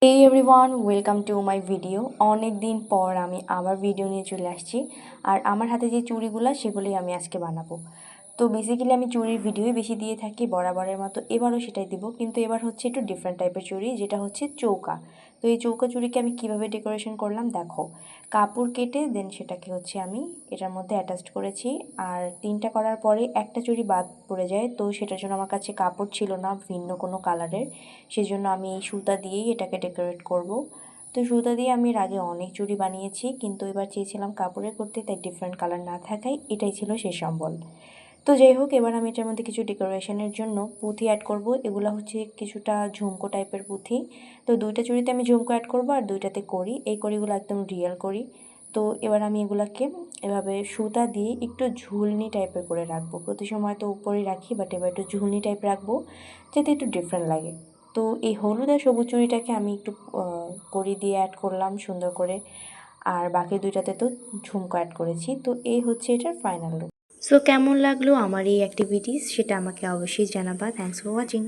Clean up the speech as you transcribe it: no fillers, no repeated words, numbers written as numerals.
এই everyone, welcome to my video. অনেক দিন পর আমি আবার ভিডিও নিয়ে চলে আসছি। আর আমার হাতে যে চুড়িগুলো সেগুলোই আমি আজকে বানাবো। তো বেসিক্যালি আমি চুড়ির ভিডিওই বেশি দিয়ে থাকি বরাবরের মতো, এবারও সেটাই দিব, কিন্তু এবার হচ্ছে একটু ডিফারেন্ট টাইপের চুড়ি, যেটা হচ্ছে চৌকা। তো এই চৌকা চুড়িকে আমি কিভাবে ডেকোরেশন করলাম দেখো। কাপড় কেটে দেন সেটাকে হচ্ছে আমি এটার মধ্যে অ্যাটাচড করেছি। আর তিনটা করার পরে একটা চুড়ি বাদ পড়ে যায়, তো সেটার জন্য আমার কাছে কাপড় ছিল না ভিন্ন কোনো কালারের। সেজন্য আমি এই সুতা দিয়েই এটাকে ডেকোরেট করব। তো সুতা দিয়ে আমি এর আগে অনেক চুড়ি বানিয়েছি, কিন্তু এবার চেয়েছিলাম কাপড়ে করতে, তাই ডিফারেন্ট কালার না থাকায় এটাই ছিল শেষ সম্বল। তো যাই হোক, এবার আমি এটার মধ্যে কিছু ডেকোরেশনের জন্য পুঁথি অ্যাড করব। এগুলো হচ্ছে কিছুটা ঝুমকো টাইপের পুঁথি। তো দুইটা চুড়িতে আমি ঝুমকো অ্যাড করব আর দুইটাতে করি। এই করিগুলো একদম রিয়েল করি। তো এবার আমি এগুলাকে এভাবে সুতা দিয়ে একটু ঝুলনি টাইপের করে রাখবো। প্রতি সময় তো উপরেই রাখি, বাট এবার একটু ঝুলনি টাইপ রাখবো, যাতে একটু ডিফারেন্ট লাগে। তো এই হলুদ আর সবুজ চুড়িটাকে আমি একটু কড়ি দিয়ে অ্যাড করলাম সুন্দর করে। আর বাকি দুইটাতে তো ঝুমকো অ্যাড করেছি। তো এই হচ্ছে এটার ফাইনাল লুক। সো কেমন লাগলো আমার এই অ্যাক্টিভিটিস সেটা আমাকে অবশ্যই জানাবা। Thanks for watching.